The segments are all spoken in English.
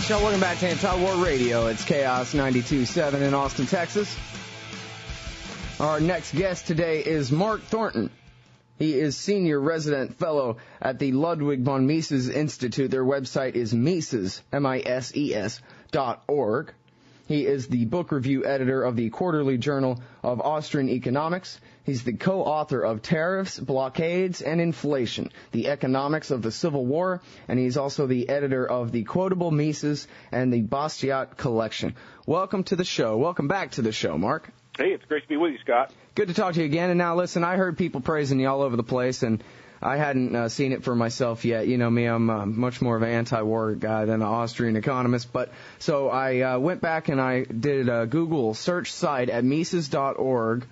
Show. Welcome back to Anti-War Radio. It's Chaos 92.7 in Austin, Texas. Our next guest today is Mark Thornton. He is Senior Resident Fellow at the Ludwig von Mises Institute. Their website is Mises, MISES.org. He is the book review editor of the Quarterly Journal of Austrian Economics. He's the co-author of Tariffs, Blockades, and Inflation, the Economics of the Civil War, and he's also the editor of the Quotable Mises and the Bastiat Collection. Welcome to the show. Welcome back to the show, Mark. Hey, it's great to be with you, Scott. Good to talk to you again. And now, listen, I heard people praising you all over the place, and I hadn't seen it for myself yet. You know me, I'm much more of an anti-war guy than an Austrian economist. But so I went back and I did a Google search site at Mises.org,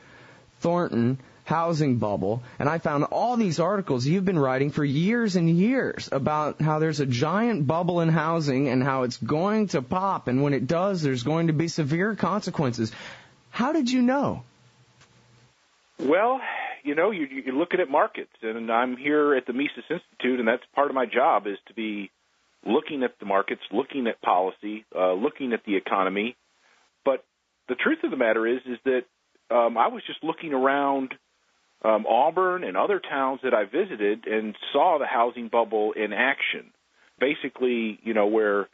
Thornton, housing bubble, and I found all these articles you've been writing for years and years about how there's a giant bubble in housing and how it's going to pop, and when it does, there's going to be severe consequences. How did you know? Well, you know, you're looking at markets, and I'm here at the Mises Institute, and that's part of my job is to be looking at the markets, looking at policy, looking at the economy. But the truth of the matter is that I was just looking around Auburn and other towns that I visited and saw the housing bubble in action. Basically, you know, where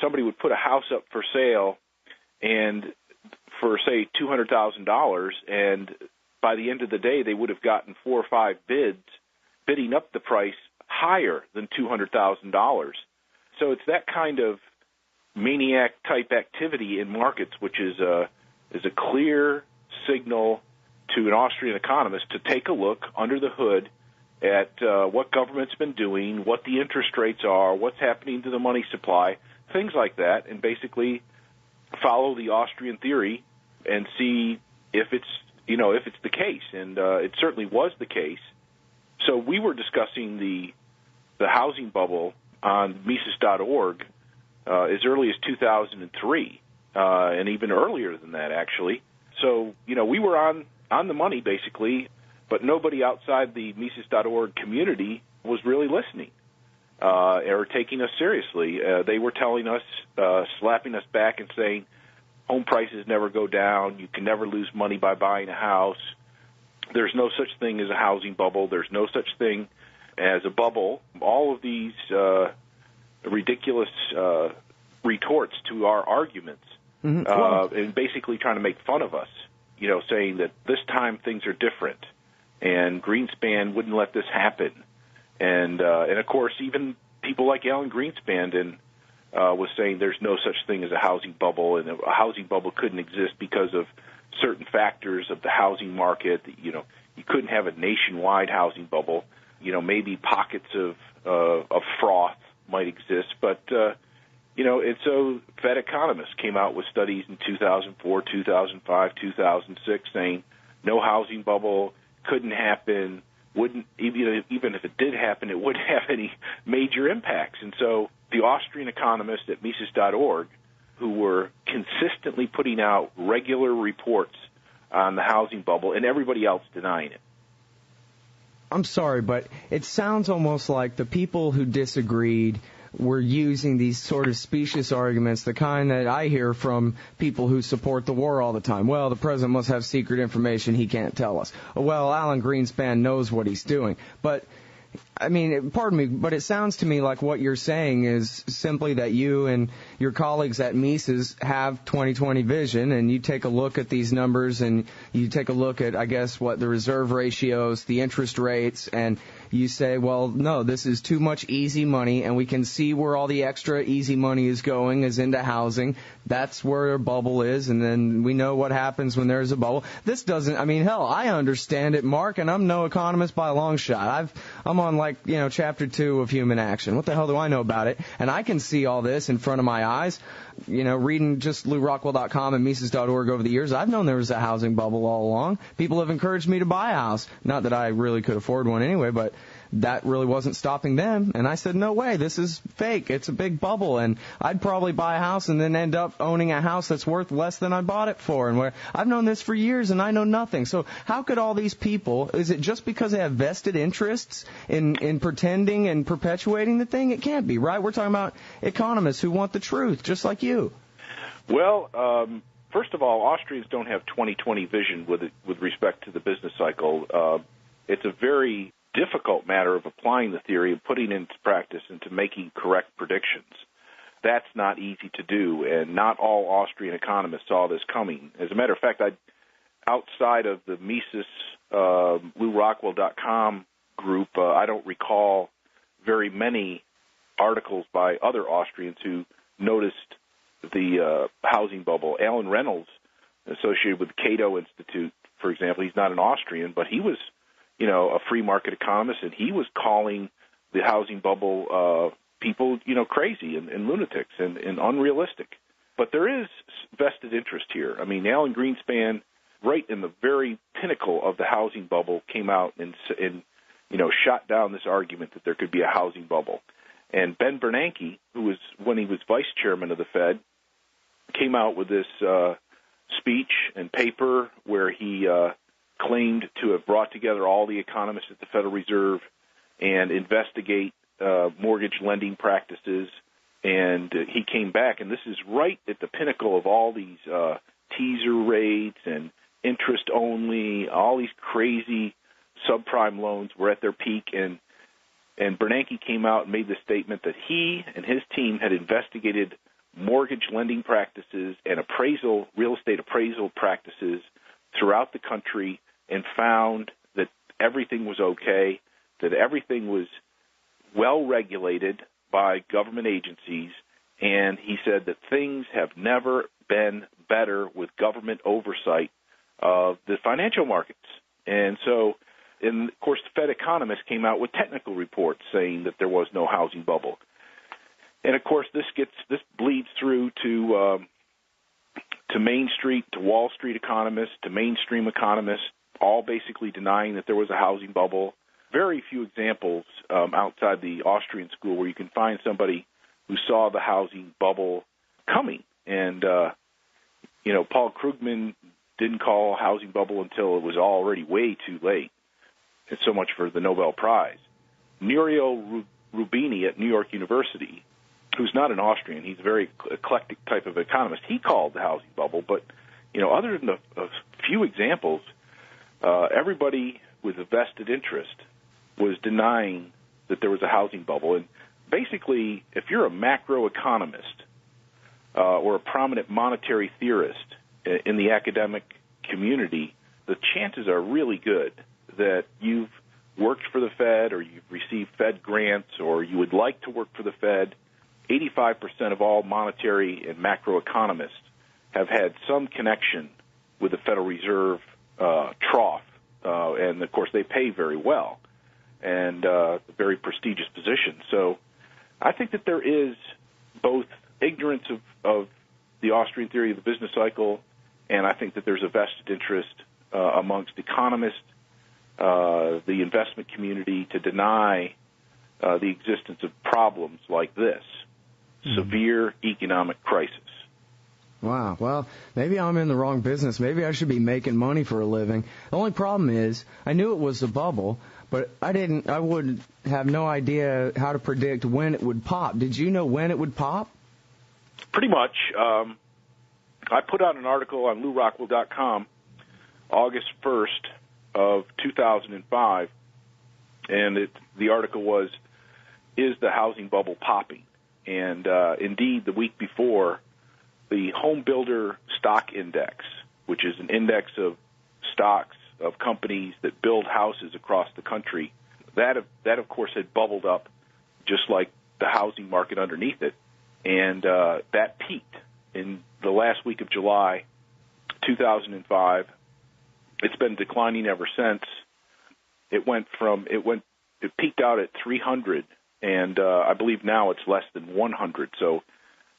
somebody would put a house up for sale and for, say, $200,000, and by the end of the day, they would have gotten 4 or 5 bids, bidding up the price higher than $200,000. So it's that kind of maniac-type activity in markets, which is a clear signal to an Austrian economist to take a look under the hood at what government's been doing, what the interest rates are, what's happening to the money supply, things like that, and basically follow the Austrian theory and see if it's the case, and it certainly was the case. So we were discussing the housing bubble on Mises.org as early as 2003, and even earlier than that, actually. So, you know, we were on the money, basically, but nobody outside the Mises.org community was really listening or taking us seriously. They were telling us, slapping us back and saying, home prices never go down. You can never lose money by buying a house. There's no such thing as a housing bubble. There's no such thing as a bubble. All of these ridiculous retorts to our arguments, and basically trying to make fun of us, you know, saying that this time things are different, and Greenspan wouldn't let this happen. And of course, even people like Alan Greenspan was saying there's no such thing as a housing bubble, and a housing bubble couldn't exist because of certain factors of the housing market. You know, you couldn't have a nationwide housing bubble. You know, maybe pockets of froth might exist, but you know, and so Fed economists came out with studies in 2004, 2005, 2006 saying no housing bubble, couldn't happen, wouldn't even if it did happen, it wouldn't have any major impacts. And so the Austrian economists at Mises.org, who were consistently putting out regular reports on the housing bubble, and everybody else denying it. I'm sorry, but it sounds almost like the people who disagreed were using these sort of specious arguments, the kind that I hear from people who support the war all the time. Well, the president must have secret information he can't tell us. Well, Alan Greenspan knows what he's doing. But, I mean, pardon me, but it sounds to me like what you're saying is simply that you and your colleagues at Mises have 20/20 vision, and you take a look at these numbers and you take a look at, I guess, what the reserve ratios, the interest rates, and you say, well, no, this is too much easy money, and we can see where all the extra easy money is going is into housing. That's where a bubble is, and then we know what happens when there's a bubble. This doesn't, I mean, hell, I understand it, Mark, and I'm no economist by a long shot. I'm on, like, you know, chapter 2 of Human Action. What the hell do I know about it? And I can see all this in front of my eyes. You know, reading just LouRockwell.com and Mises.org over the years, I've known there was a housing bubble all along. People have encouraged me to buy a house. Not that I really could afford one anyway, but that really wasn't stopping them. And I said, no way, this is fake. It's a big bubble. And I'd probably buy a house and then end up owning a house that's worth less than I bought it for. And where I've known this for years and I know nothing. So how could all these people, is it just because they have vested interests in pretending and perpetuating the thing? It can't be, right? We're talking about economists who want the truth, just like you. Well, first of all, Austrians don't have 20/20 vision with respect to the business cycle. It's a very difficult matter of applying the theory and putting it into practice and to making correct predictions. That's not easy to do, and not all Austrian economists saw this coming. As a matter of fact, outside of the Mises, LouRockwell.com group, I don't recall very many articles by other Austrians who noticed the housing bubble. Alan Reynolds, associated with the Cato Institute, for example, he's not an Austrian, but he was, a free market economist, and he was calling the housing bubble people, crazy and lunatics and unrealistic. But there is vested interest here. I mean, Alan Greenspan, right in the very pinnacle of the housing bubble, came out and shot down this argument that there could be a housing bubble. And Ben Bernanke, who was, when he was vice chairman of the Fed, came out with this speech and paper where he claimed to have brought together all the economists at the Federal Reserve and investigate mortgage lending practices. And he came back, and this is right at the pinnacle of all these teaser rates and interest only, all these crazy subprime loans were at their peak. And Bernanke came out and made the statement that he and his team had investigated mortgage lending practices and real estate appraisal practices throughout the country and found that everything was okay, that everything was well regulated by government agencies, and he said that things have never been better with government oversight of the financial markets. And so, and of course, the Fed economists came out with technical reports saying that there was no housing bubble. And of course, this bleeds through to Main Street, to Wall Street economists, to mainstream economists, all basically denying that there was a housing bubble. Very few examples outside the Austrian school where you can find somebody who saw the housing bubble coming. And Paul Krugman didn't call a housing bubble until it was already way too late. And so much for the Nobel Prize. Nouriel Roubini at New York University, who's not an Austrian, he's a very eclectic type of economist, he called the housing bubble. But, other than a few examples, everybody with a vested interest was denying that there was a housing bubble. And basically, if you're a macroeconomist or a prominent monetary theorist in the academic community, the chances are really good that you've worked for the Fed or you've received Fed grants or you would like to work for the Fed. 85% of all monetary and macroeconomists have had some connection with the Federal Reserve trough, and of course they pay very well and a very prestigious position. So I think that there is both ignorance of the Austrian theory of the business cycle, and I think that there's a vested interest amongst economists, the investment community, to deny the existence of problems like this, severe economic crisis. Wow. Well, maybe I'm in the wrong business. Maybe I should be making money for a living. The only problem is I knew it was a bubble, but I would have no idea how to predict when it would pop. Did you know when it would pop? Pretty much. I put out an article on LouRockwell.com August 1st of 2005, and the article was, "Is the housing bubble popping?" And indeed, the week before, the Home Builder Stock Index, which is an index of stocks of companies that build houses across the country, that of course had bubbled up just like the housing market underneath it, and that peaked in the last week of July 2005. It's been declining ever since. It peaked out at 300, and I believe now it's less than 100. So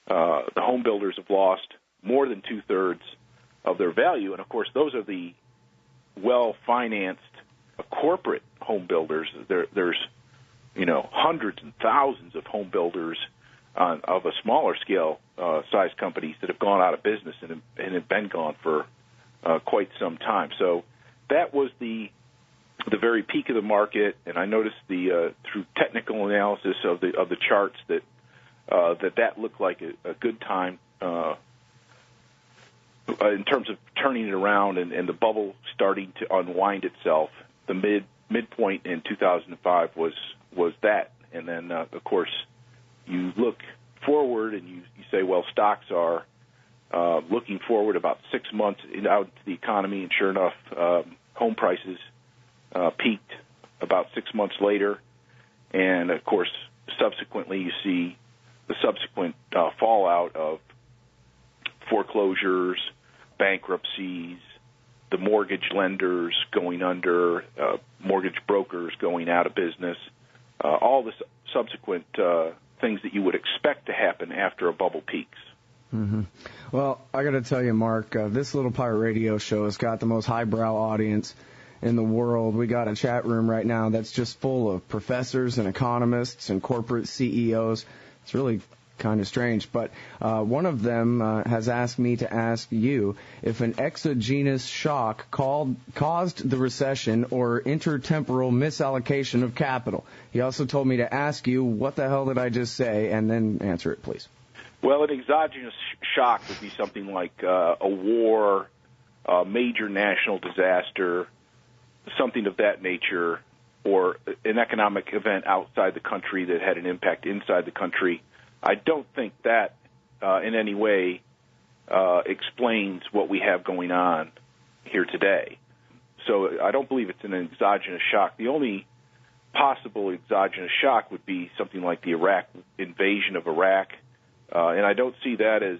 the home builders have lost more than two-thirds of their value, and of course those are the well-financed corporate home builders. There's hundreds and thousands of home builders of a smaller scale size companies that have gone out of business and have been gone for quite some time. So that was the very peak of the market, and I noticed through technical analysis of the charts that looked like a good time in terms of turning it around and the bubble starting to unwind itself. The midpoint in 2005 was that, and then of course you look forward and you say, well, stocks are looking forward about 6 months out into the economy, and sure enough, home prices peaked about 6 months later, and of course subsequently you see the subsequent fallout of foreclosures, bankruptcies, the mortgage lenders going under, mortgage brokers going out of business, all the subsequent things that you would expect to happen after a bubble peaks. Mm-hmm. Well, I got to tell you, Mark, this Little Pirate Radio show has got the most highbrow audience in the world. We got a chat room right now that's just full of professors and economists and corporate CEOs. It's really kind of strange, but one of them has asked me to ask you if an exogenous shock caused the recession or intertemporal misallocation of capital. He also told me to ask you, what the hell did I just say, and then answer it, please. Well, an exogenous shock would be something like a war, a major national disaster, something of that nature, or an economic event outside the country that had an impact inside the country. I don't think that in any way explains what we have going on here today. So I don't believe it's an exogenous shock. The only possible exogenous shock would be something like the invasion of Iraq, and I don't see that as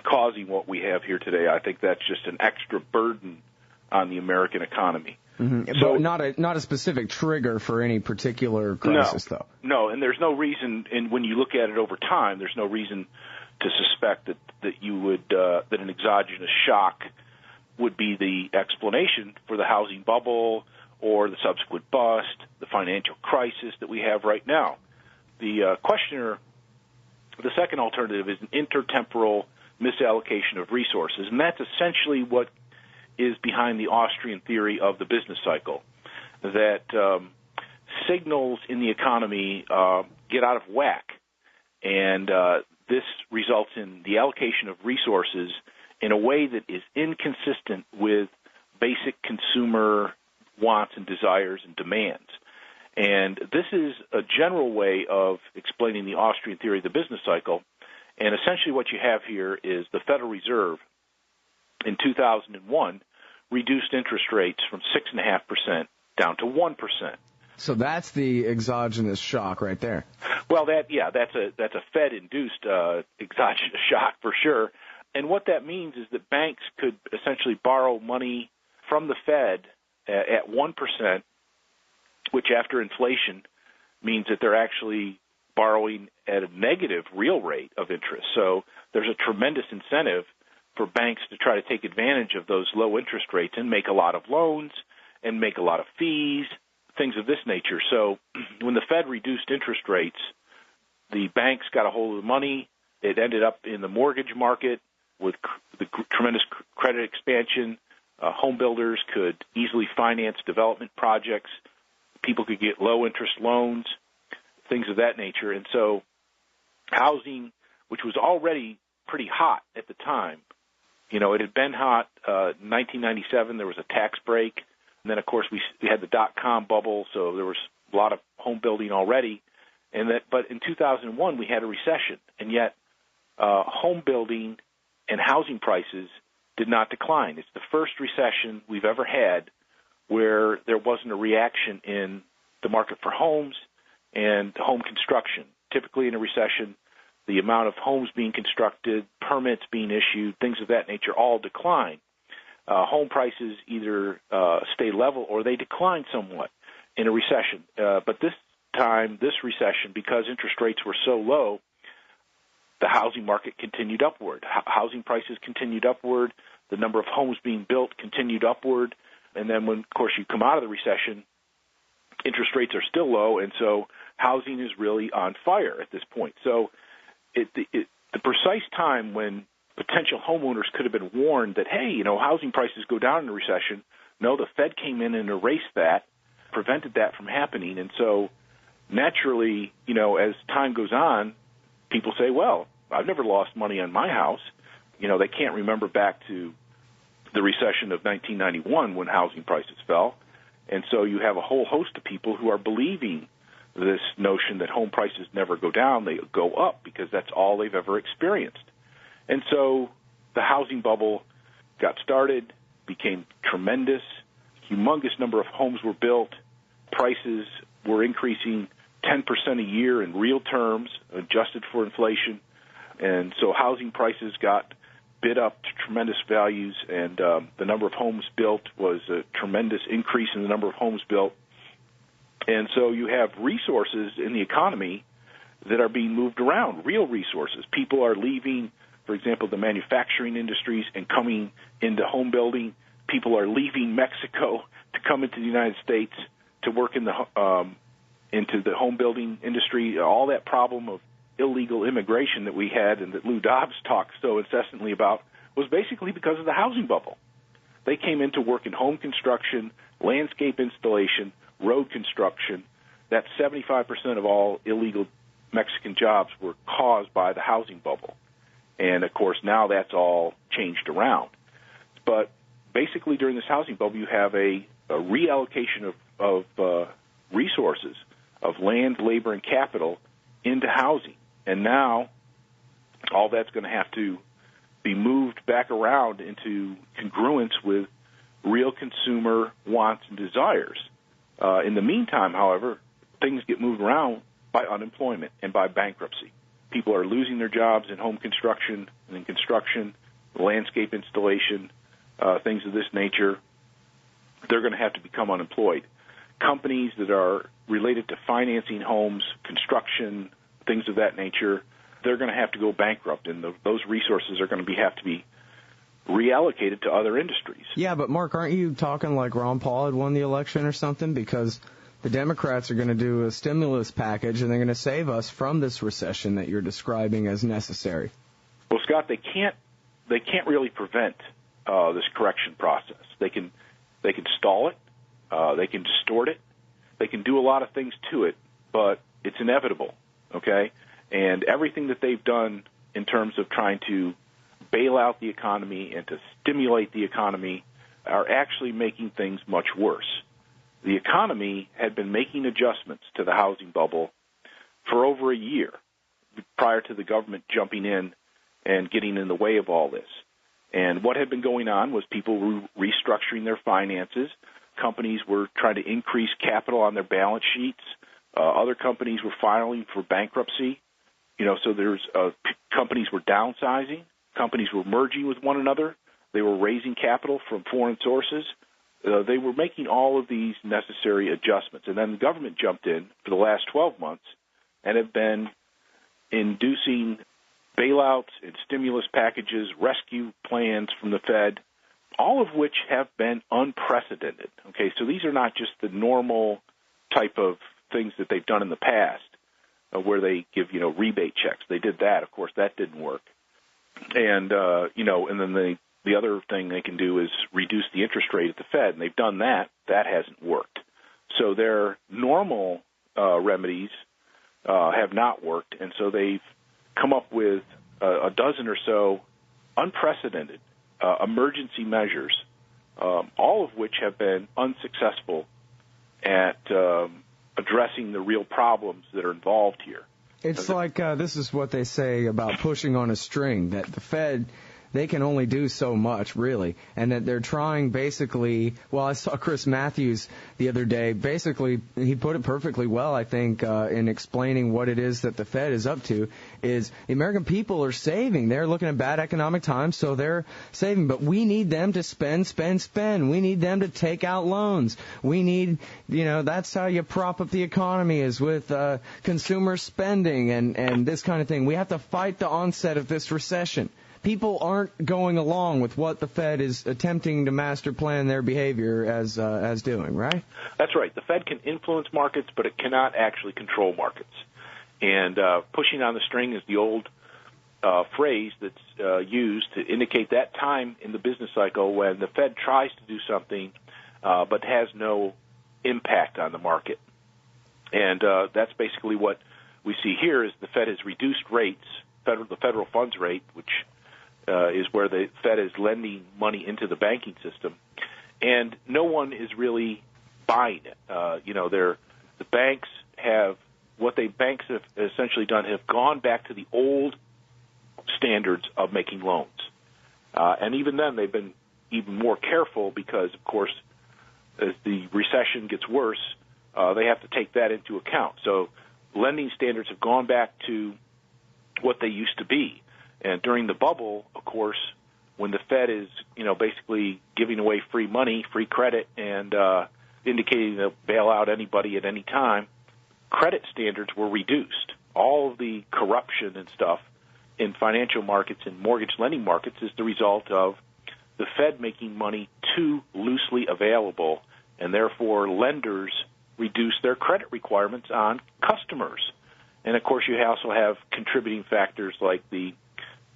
causing what we have here today. I think that's just an extra burden on the American economy. Mm-hmm. So, but not a specific trigger for any particular crisis, though. No, and there's no reason, and when you look at it over time, there's no reason to suspect that you would that an exogenous shock would be the explanation for the housing bubble or the subsequent bust, the financial crisis that we have right now. The questioner, the second alternative is an intertemporal misallocation of resources, and that's essentially what is behind the Austrian theory of the business cycle, that signals in the economy get out of whack, and this results in the allocation of resources in a way that is inconsistent with basic consumer wants and desires and demands. And this is a general way of explaining the Austrian theory of the business cycle, and essentially what you have here is the Federal Reserve in 2001 reduced interest rates from 6.5% down to 1%. So that's the exogenous shock right there. Well, that's a Fed-induced exogenous shock for sure. And what that means is that banks could essentially borrow money from the Fed at 1%, which after inflation means that they're actually borrowing at a negative real rate of interest. So there's a tremendous incentive for banks to try to take advantage of those low interest rates and make a lot of loans and make a lot of fees, things of this nature. So when the Fed reduced interest rates, the banks got a hold of the money. It ended up in the mortgage market with the tremendous credit expansion. Home builders could easily finance development projects. People could get low-interest loans, things of that nature. And so housing, which was already pretty hot at the time, it had been hot. In 1997, there was a tax break. And then, of course, we had the dot-com bubble, so there was a lot of home building already. But in 2001, we had a recession, and yet home building and housing prices did not decline. It's the first recession we've ever had where there wasn't a reaction in the market for homes and home construction. Typically in a recession, the amount of homes being constructed, permits being issued, things of that nature all decline. Home prices either stay level or they decline somewhat in a recession. But this time, this recession, because interest rates were so low, the housing market continued upward. Housing prices continued upward. The number of homes being built continued upward. And then when, of course, you come out of the recession, interest rates are still low, and so housing is really on fire at this point. So the precise time when potential homeowners could have been warned that, hey, housing prices go down in a recession, no, the Fed came in and erased that, prevented that from happening. And so naturally, as time goes on, people say, well, I've never lost money on my house. They can't remember back to the recession of 1991 when housing prices fell. And so you have a whole host of people who are believing this notion that home prices never go down, they go up, because that's all they've ever experienced. And so the housing bubble got started, became tremendous, humongous number of homes were built, prices were increasing 10% a year in real terms, adjusted for inflation, and so housing prices got bid up to tremendous values, and the number of homes built was a tremendous increase in the number of homes built. And so you have resources in the economy that are being moved around, real resources. People are leaving, for example, the manufacturing industries and coming into home building. People are leaving Mexico to come into the United States to work in into the home building industry. All that problem of illegal immigration that we had and that Lou Dobbs talked so incessantly about was basically because of the housing bubble. They came in to work in home construction, landscape installation, road construction. That 75% of all illegal Mexican jobs were caused by the housing bubble. And, of course, now that's all changed around. But basically during this housing bubble, you have a reallocation of resources, of land, labor, and capital into housing. And now all that's going to have to be moved back around into congruence with real consumer wants and desires. In the meantime, however, things get moved around by unemployment and by bankruptcy. People are losing their jobs in home construction and in construction, landscape installation, things of this nature. They're going to have to become unemployed. Companies that are related to financing homes, construction, things of that nature, they're going to have to go bankrupt, and those resources are going to have to be reallocated to other industries. Yeah, but Mark, aren't you talking like Ron Paul had won the election or something? Because the Democrats are going to do a stimulus package, and they're going to save us from this recession that you're describing as necessary. Well, Scott, they can't really prevent this correction process. They can stall it, they can distort it, they can do a lot of things to it, but it's inevitable. Okay, and everything that they've done in terms of trying to bail out the economy and to stimulate the economy are actually making things much worse. The economy had been making adjustments to the housing bubble for over a year prior to the government jumping in and getting in the way of all this. And what had been going on was people were restructuring their finances. Companies were trying to increase capital on their balance sheets. Other companies were filing for bankruptcy. So companies were downsizing. Companies were merging with one another. They were raising capital from foreign sources. They were making all of these necessary adjustments. And then the government jumped in for the last 12 months and have been inducing bailouts and stimulus packages, rescue plans from the Fed, all of which have been unprecedented. Okay, so these are not just the normal type of things that they've done in the past, where they give, rebate checks. They did that. Of course, that didn't work. And, and then the other thing they can do is reduce the interest rate at the Fed, and they've done that. That hasn't worked. So their normal remedies have not worked, and so they've come up with a dozen or so unprecedented emergency measures, all of which have been unsuccessful at addressing the real problems that are involved here. It's like this is what they say about pushing on a string, that the Fed, they can only do so much, really, and that they're trying basically, I saw Chris Matthews the other day, basically, he put it perfectly well, I think, in explaining what it is that the Fed is up to, is the American people are saving. They're looking at bad economic times, so they're saving, but we need them to spend. We need them to take out loans. We need, that's how you prop up the economy, is with consumer spending and this kind of thing. We have to fight the onset of this recession. people aren't going along with what the Fed is attempting to master plan their behavior as doing, right? That's right. The Fed can influence markets, but it cannot actually control markets. And pushing on the string is the old phrase that's used to indicate that time in the business cycle when the Fed tries to do something but has no impact on the market. And that's basically what we see here is the Fed has reduced rates, the federal funds rate, which is where the Fed is lending money into the banking system, and no one is really buying it. The banks have banks have essentially done have gone back to the old standards of making loans, and even then they've been even more careful because, of course, as the recession gets worse, they have to take that into account. So lending standards have gone back to what they used to be. And during the bubble, of course, when the Fed is, basically giving away free money, free credit, and indicating they'll bail out anybody at any time, credit standards were reduced. All of the corruption and stuff in financial markets and mortgage lending markets is the result of the Fed making money too loosely available, and therefore lenders reduce their credit requirements on customers. And, of course, you also have contributing factors like the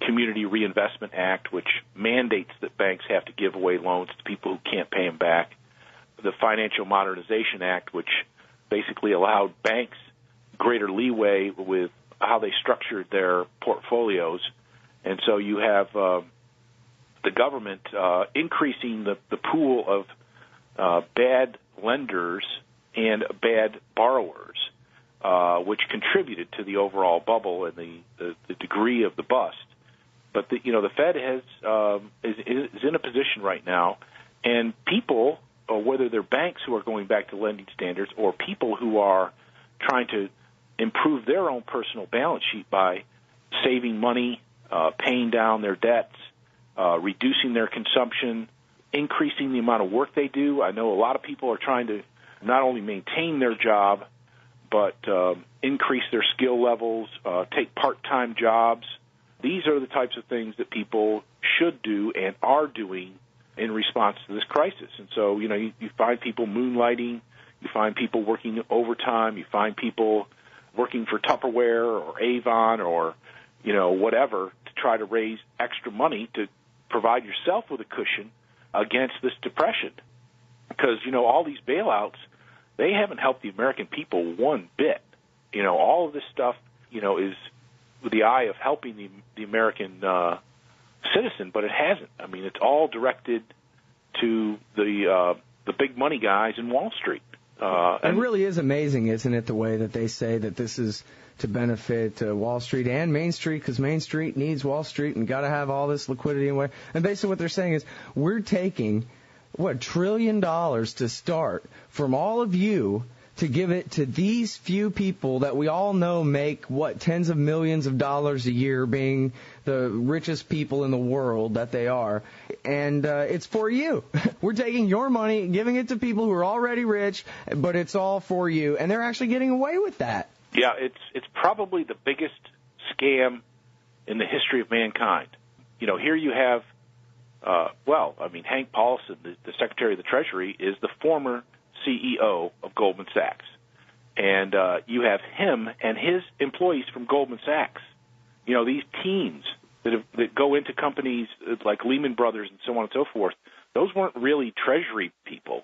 Community Reinvestment Act, which mandates that banks have to give away loans to people who can't pay them back, the Financial Modernization Act, which basically allowed banks greater leeway with how they structured their portfolios. And so you have the government increasing the pool of bad lenders and bad borrowers, which contributed to the overall bubble and the degree of the bust. But the Fed is in a position right now, and people, whether they're banks who are going back to lending standards or people who are trying to improve their own personal balance sheet by saving money, paying down their debts, reducing their consumption, increasing the amount of work they do. I know a lot of people are trying to not only maintain their job, but increase their skill levels, take part-time jobs. These are the types of things that people should do and are doing in response to this crisis. And so, you find people moonlighting, you find people working overtime, you find people working for Tupperware or Avon or, whatever to try to raise extra money to provide yourself with a cushion against this depression. Because, all these bailouts, they haven't helped the American people one bit. All of this stuff, is with the eye of helping the American citizen, but it hasn't. I mean, it's all directed to the big money guys in Wall Street. It really is amazing, isn't it, the way that they say that this is to benefit Wall Street and Main Street, because Main Street needs Wall Street and got to have all this liquidity and way. And basically what they're saying is we're taking, $1 trillion to start from all of you to give it to these few people that we all know make, tens of millions of dollars a year, being the richest people in the world that they are. And it's for you. We're taking your money, giving it to people who are already rich, but it's all for you. And they're actually getting away with that. Yeah, it's probably the biggest scam in the history of mankind. Here you have, Hank Paulson, the Secretary of the Treasury, is the former CEO of Goldman Sachs. And you have him and his employees from Goldman Sachs, these teams that go into companies like Lehman Brothers and so on and so forth. Those weren't really Treasury people.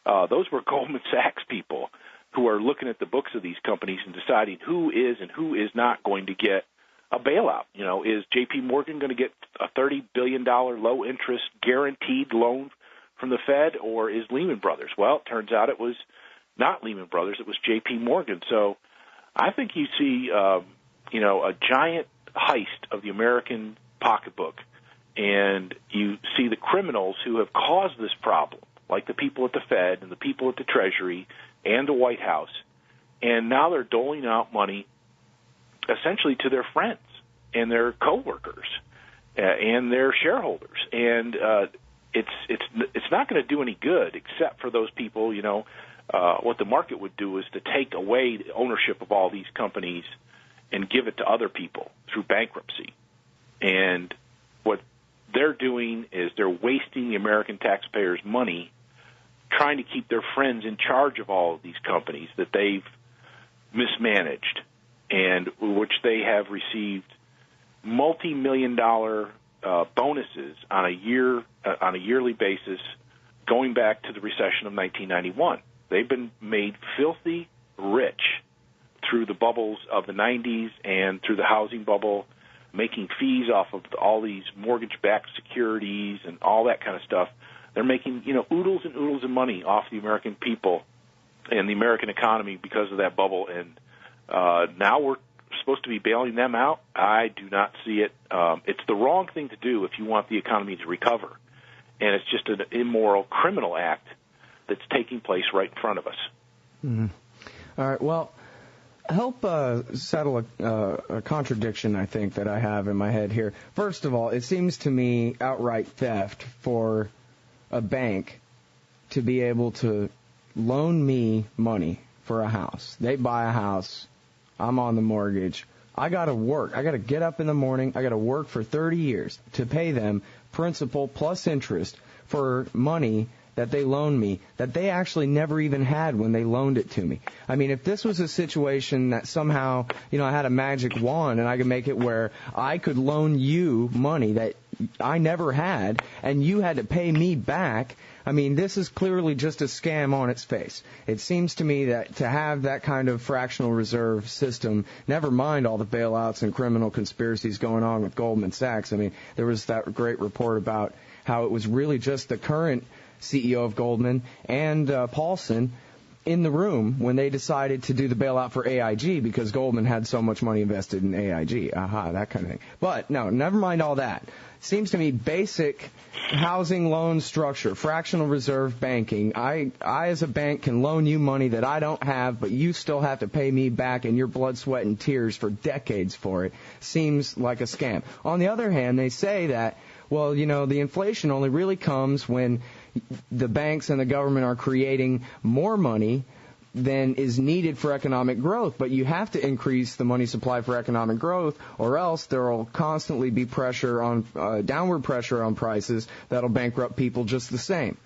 Those were Goldman Sachs people who are looking at the books of these companies and deciding who is and who is not going to get a bailout. Is J.P. Morgan going to get a $30 billion low-interest guaranteed loan from the Fed, or is Lehman Brothers? Well, it turns out it was not Lehman Brothers. It was J.P. Morgan. So I think you see, a giant heist of the American pocketbook, and you see the criminals who have caused this problem, like the people at the Fed and the people at the Treasury and the White House, and now they're doling out money essentially to their friends and their coworkers and their shareholders. And it's not going to do any good except for those people. What the market would do is to take away the ownership of all these companies and give it to other people through bankruptcy. And what they're doing is they're wasting the American taxpayers' money trying to keep their friends in charge of all of these companies that they've mismanaged and which they have received multi-million-dollar bonuses on a yearly basis going back to the recession of 1991. They've been made filthy rich through the bubbles of the 90s and through the housing bubble, making fees off of all these mortgage-backed securities and all that kind of stuff. They're making, oodles and oodles of money off the American people and the American economy because of that bubble. And now we're supposed to be bailing them out. I do not see it. It's the wrong thing to do if you want the economy to recover. And it's just an immoral criminal act that's taking place right in front of us. Mm-hmm. All right, well, help settle a contradiction, I think, that I have in my head here. First of all, it seems to me outright theft for a bank to be able to loan me money for a house. They buy a house. I'm on the mortgage. I got to work. I got to get up in the morning. I got to work for 30 years to pay them principal plus interest for money that they loaned me that they actually never even had when they loaned it to me. I mean, if this was a situation that somehow, I had a magic wand and I could make it where I could loan you money that I never had and you had to pay me back, I mean, this is clearly just a scam on its face. It seems to me that to have that kind of fractional reserve system, never mind all the bailouts and criminal conspiracies going on with Goldman Sachs. I mean, there was that great report about how it was really just the current CEO of Goldman and Paulson in the room when they decided to do the bailout for AIG because Goldman had so much money invested in AIG. That kind of thing. But no, never mind all that. Seems to me basic housing loan structure, fractional reserve banking. I as a bank can loan you money that I don't have, but you still have to pay me back in your blood, sweat, and tears for decades for it. Seems like a scam. On the other hand, they say that, well, the inflation only really comes when the banks and the government are creating more money than is needed for economic growth. But you have to increase the money supply for economic growth, or else there will constantly be pressure on downward pressure on prices that'll bankrupt people just the same.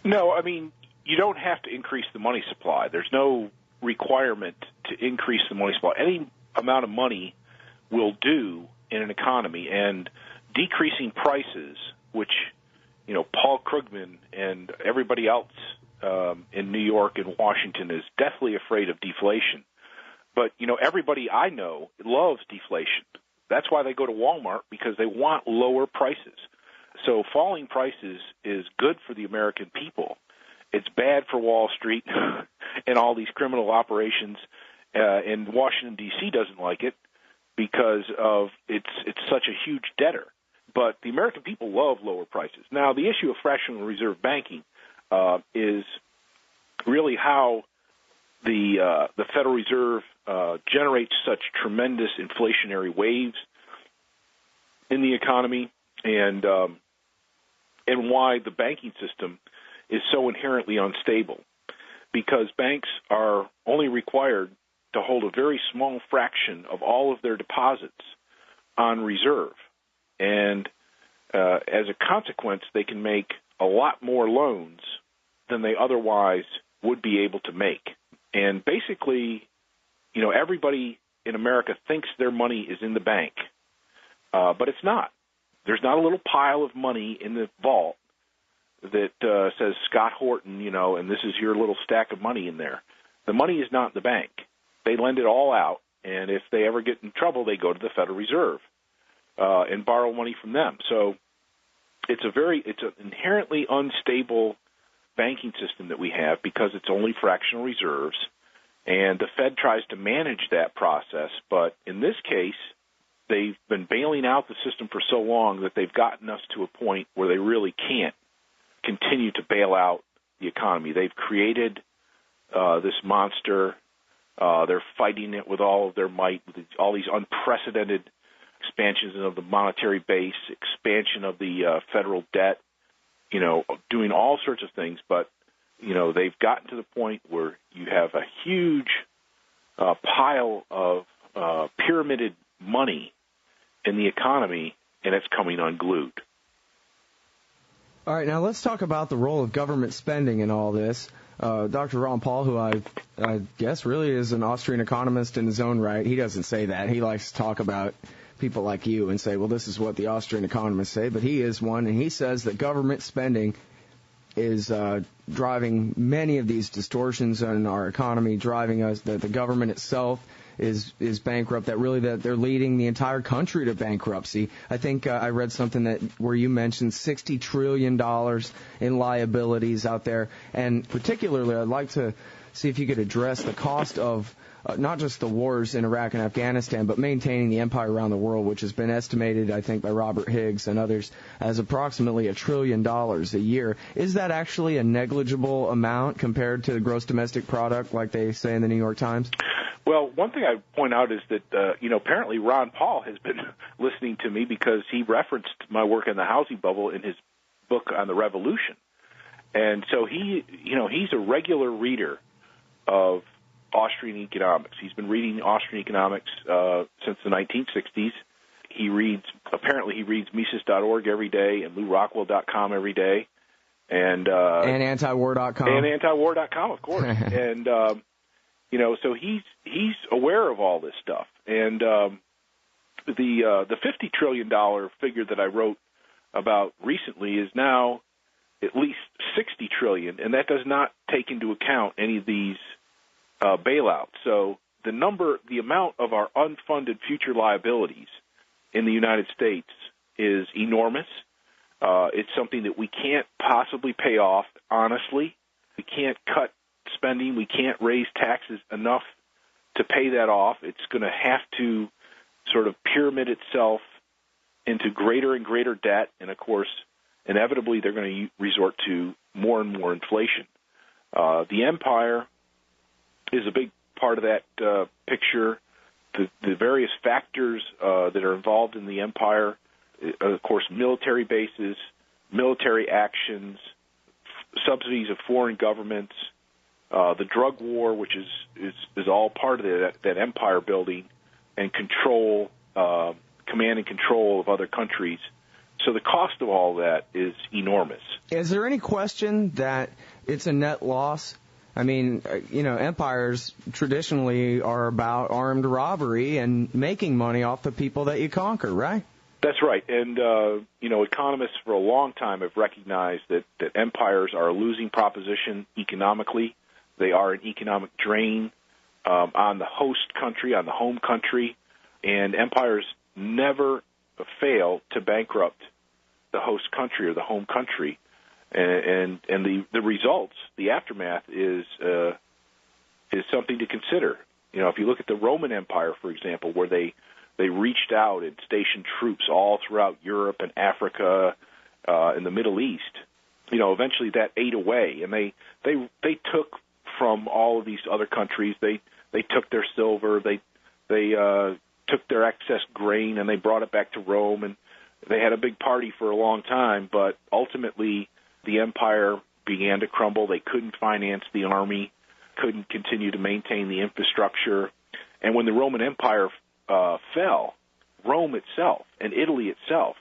No, I mean, you don't have to increase the money supply. There's no requirement to increase the money supply. Any amount of money will do in an economy, and decreasing prices, which Paul Krugman and everybody else in New York and Washington is deathly afraid of deflation. But, everybody I know loves deflation. That's why they go to Walmart, because they want lower prices. So falling prices is good for the American people. It's bad for Wall Street and all these criminal operations, and Washington, D.C. doesn't like it because of it's such a huge debtor. But the American people love lower prices. Now, the issue of fractional reserve banking is really how the Federal Reserve generates such tremendous inflationary waves in the economy, and why the banking system is so inherently unstable. Because banks are only required to hold a very small fraction of all of their deposits on reserve. And as a consequence, they can make a lot more loans than they otherwise would be able to make. And basically, everybody in America thinks their money is in the bank, but it's not. There's not a little pile of money in the vault that says Scott Horton, and this is your little stack of money in there. The money is not in the bank. They lend it all out, and if they ever get in trouble, they go to the Federal Reserve and borrow money from them. So it's an inherently unstable banking system that we have because it's only fractional reserves, and the Fed tries to manage that process. But in this case, they've been bailing out the system for so long that they've gotten us to a point where they really can't continue to bail out the economy. They've created this monster. They're fighting it with all of their might, with all these unprecedented expansions of the monetary base, expansion of the federal debt, doing all sorts of things. But, they've gotten to the point where you have a huge pile of pyramided money in the economy and it's coming unglued. All right, now let's talk about the role of government spending in all this. Dr. Ron Paul, who I guess really is an Austrian economist in his own right, he doesn't say that. He likes to talk about people like you and say, well, this is what the Austrian economists say, but he is one, and he says that government spending is driving many of these distortions in our economy, driving us, that the government itself is bankrupt, that they're leading the entire country to bankruptcy. I think I read something where you mentioned $60 trillion in liabilities out there, and particularly I'd like to see if you could address the cost of not just the wars in Iraq and Afghanistan, but maintaining the empire around the world, which has been estimated, I think, by Robert Higgs and others as approximately $1 trillion a year. Is that actually a negligible amount compared to the gross domestic product, like they say in the New York Times? Well, one thing I point out is that, apparently Ron Paul has been listening to me because he referenced my work in the housing bubble in his book on the revolution. And so he's a regular reader of Austrian economics. He's been reading Austrian economics since the 1960s. He reads Mises.org every day and LouRockwell.com every day. And antiwar.com. And antiwar.com, of course. And, so he's aware of all this stuff. And the $50 trillion figure that I wrote about recently is now at least $60 trillion, and that does not take into account any of these bailouts. So the amount of our unfunded future liabilities in the United States is enormous. It's something that we can't possibly pay off, honestly. We can't cut spending. We can't raise taxes enough to pay that off. It's going to have to sort of pyramid itself into greater and greater debt, and, of course, inevitably they're going to resort to more and more inflation. The empire is a big part of that picture. The various factors that are involved in the empire, of course, military bases, military actions, subsidies of foreign governments, the drug war, which is all part of that empire building, and control, command and control of other countries. So the cost of all that is enormous. Is there any question that it's a net loss? I mean, empires traditionally are about armed robbery and making money off the people that you conquer, right? That's right. And, economists for a long time have recognized that empires are a losing proposition economically. They are an economic drain on the host country, on the home country, and empires never fail to bankrupt the host country or the home country. And the results, the aftermath, is something to consider. If you look at the Roman Empire, for example, where they reached out and stationed troops all throughout Europe and Africa and the Middle East, eventually that ate away, and they took from all of these other countries. They took their silver, they took their excess grain, and they brought it back to Rome, and they had a big party for a long time, but ultimately the empire began to crumble. They couldn't finance the army, couldn't continue to maintain the infrastructure. And when the Roman Empire fell, Rome itself and Italy itself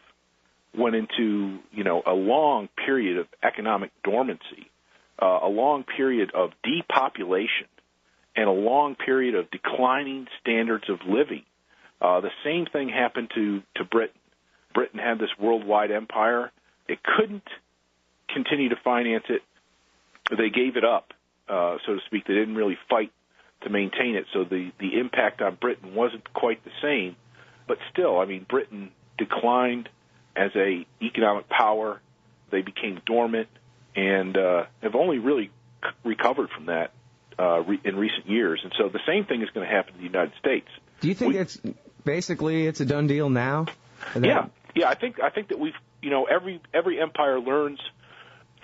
went into, a long period of economic dormancy, a long period of depopulation, and a long period of declining standards of living. The same thing happened to Britain. Britain had this worldwide empire. It couldn't continue to finance it. They gave it up, so to speak. They didn't really fight to maintain it, so the impact on Britain wasn't quite the same. But still, Britain declined as a economic power. They became dormant and have only really recovered from that in recent years. And so the same thing is going to happen to the United States. Do you think it's a done deal now? Yeah. I think that we've every empire learns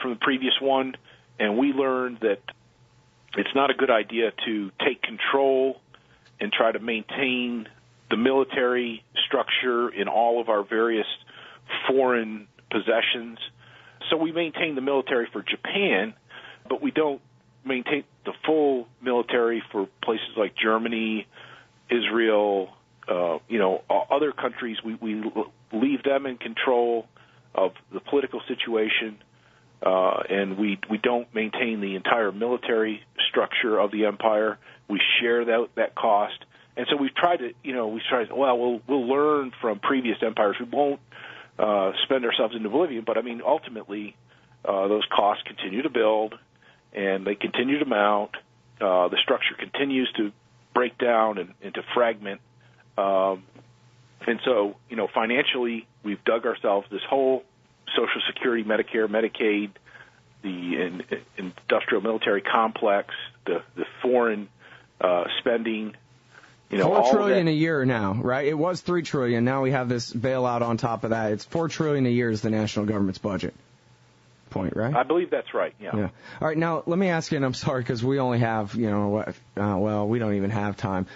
from the previous one, and we learned that it's not a good idea to take control and try to maintain the military structure in all of our various foreign possessions. So we maintain the military for Japan, but we don't maintain the full military for places like Germany, Israel, other countries, we leave them in control of the political situation, and we don't maintain the entire military structure of the empire. We share that cost, and so we've tried to, we'll learn from previous empires. We won't spend ourselves into oblivion, but I mean, ultimately, those costs continue to build, and they continue to mount. The structure continues to break down and to fragment. And so, financially, we've dug ourselves this whole Social Security, Medicare, Medicaid, the industrial military complex, the foreign spending. $4 trillion a year now, right? It was $3 trillion. Now we have this bailout on top of that. It's $4 trillion a year is the national government's budget. Point, right? I believe that's right. Yeah. All right. Now let me ask you, and I'm sorry because we only have, we don't even have time.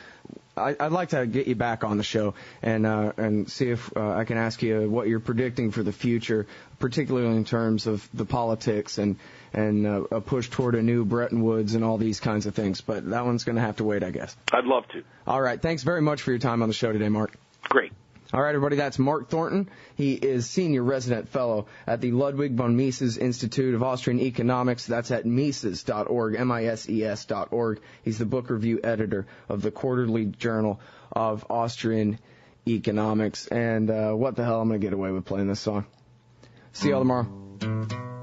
I'd like to get you back on the show and see if I can ask you what you're predicting for the future, particularly in terms of the politics and a push toward a new Bretton Woods and all these kinds of things. But that one's going to have to wait, I guess. I'd love to. All right. Thanks very much for your time on the show today, Mark. Great. All right, everybody, that's Mark Thornton. He is Senior Resident Fellow at the Ludwig von Mises Institute of Austrian Economics. That's at Mises.org, Mises.org. He's the book review editor of the Quarterly Journal of Austrian Economics. And what the hell, I'm going to get away with playing this song. See y'all tomorrow.